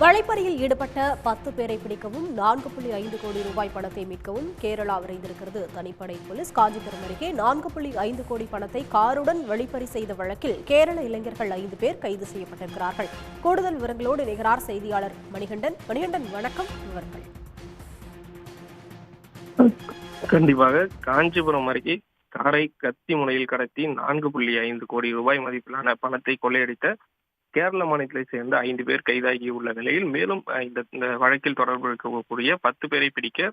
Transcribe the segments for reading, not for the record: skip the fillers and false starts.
வழிப்பறியில் ஈடுபட்ட 10 பேரை பிடிக்கவும் 4.5 கோடி ரூபாய் பணத்தை மீட்கவும் கேரளா விரைந்திருக்கிறது தனிப்படை போலீஸ். காஞ்சிபுரம் அருகே 4.5 கோடி பணத்தை காருடன் வழிப்பறி செய்த வழக்கில் கேரள இளைஞர்கள் 5 பேர் கைது செய்யப்பட்டிருக்கிறார்கள். கூடுதல் விவரங்களோடு இணைகிறார் செய்தியாளர் மணிகண்டன். மணிகண்டன், வணக்கம். விவரங்கள். கண்டிப்பாக காஞ்சிபுரம் அருகே காரை கத்தி முனையில் கடத்தி 4.5 கோடி ரூபாய் மதிப்பிலான பணத்தை கொள்ளையடித்த கேரள மாநிலத்தை சேர்ந்த 5 பேர் கைதாகியுள்ள நிலையில் மேலும் இந்த வழக்கில் தொடர்பு இருக்கக்கூடிய 10 பேரை பிடிக்க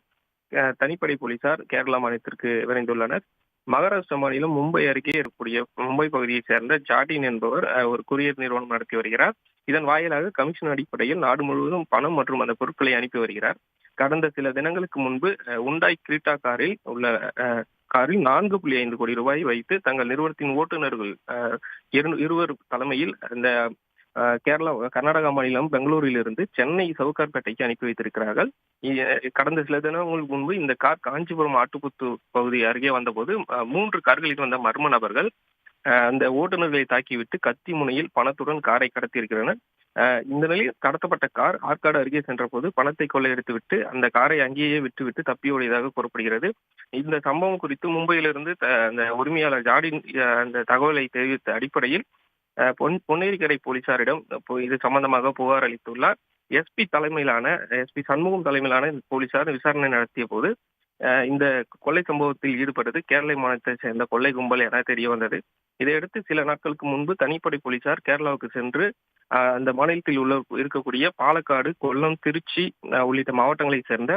தனிப்படை போலீசார் கேரளா மாநிலத்திற்கு விரைந்துள்ளனர். மகாராஷ்டிரா மாநிலம் மும்பை அருகே இருக்கக்கூடிய மும்பை பகுதியைச் சேர்ந்த ஜாடின் என்பவர் ஒரு கொரியர் நிறுவனம் நடத்தி வருகிறார். இதன் வாயிலாக கமிஷன் அடிப்படையில் நாடு முழுவதும் பணம் மற்றும் அந்த பொருட்களை அனுப்பி வருகிறார். கடந்த சில தினங்களுக்கு முன்பு உண்டாய் கிரீட்டா காரில் 4.5 கோடி ரூபாய் வைத்து தங்கள் நிறுவனத்தின் ஓட்டுநர்கள் இருவர் தலைமையில் இந்த கர்நாடகா மாநிலம் பெங்களூரில் இருந்து சென்னை சவுகார்பேட்டைக்கு அனுப்பி வைத்திருக்கிறார்கள். கடந்த சில தினங்களுக்கு முன்பு இந்த கார் காஞ்சிபுரம் ஆட்டுப்புத்து பகுதி அருகே வந்தபோது 3 கார்களில் வந்த மர்ம நபர்கள் அந்த ஓட்டுநர்களை தாக்கிவிட்டு கத்தி முனையில் பணத்துடன் காரை கடத்தியிருக்கிறனர். இந்த நிலையில் கடத்தப்பட்ட கார் ஆற்காடு அருகே சென்ற போது பணத்தை கொள்ளையடித்து விட்டு அந்த காரை அங்கேயே விட்டுவிட்டு தப்பி ஓடியதாக கூறப்படுகிறது. இந்த சம்பவம் குறித்து மும்பையிலிருந்து அந்த உரிமையாளர் ஜாடின் அந்த தகவலை தெரிவித்த அடிப்படையில் பொன்னேரிக்கரை போலீசாரிடம் இது சம்பந்தமாக புகார் அளித்துள்ளார். எஸ்பி சண்முகம் தலைமையிலான போலீசார் விசாரணை நடத்திய போது இந்த கொள்ளை சம்பவத்தில் ஈடுபட்டது கேரள மாநிலத்தை சேர்ந்த கொள்ளை கும்பல் என தெரிய வந்தது. இதையடுத்து சில நாட்களுக்கு முன்பு தனிப்படை போலீசார் கேரளாவுக்கு சென்று அந்த மாநிலத்தில் இருக்கக்கூடிய பாலக்காடு, கொல்லம், திருச்சி உள்ளிட்ட மாவட்டங்களைச் சேர்ந்த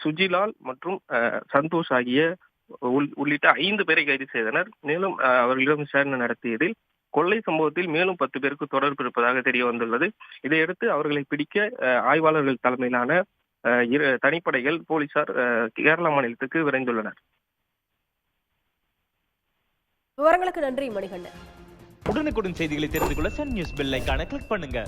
சுஜிலால் மற்றும் சந்தோஷ் ஆகிய உள்ளிட்ட 5 பேரை கைது செய்தனர். மேலும் அவர்களிடம் விசாரணை நடத்தியதில் கொள்ளை சம்பவத்தில் மேலும் 10 பேருக்கு தொடர்பு இருப்பதாக தெரிய வந்துள்ளது. இதையடுத்து அவர்களை பிடிக்க ஆய்வாளர்கள் தலைமையிலான தனிப்படைகள் போலீசார் கேரளா மாநிலத்துக்கு விரைந்துள்ளனர். விவரங்களுக்கு நன்றி மணிகண்டன். உடனுக்குடன் செய்திகளை தெரிந்து கொள்ள சன் நியூஸ் பெல் ஐகானை கிளிக் பண்ணுங்க.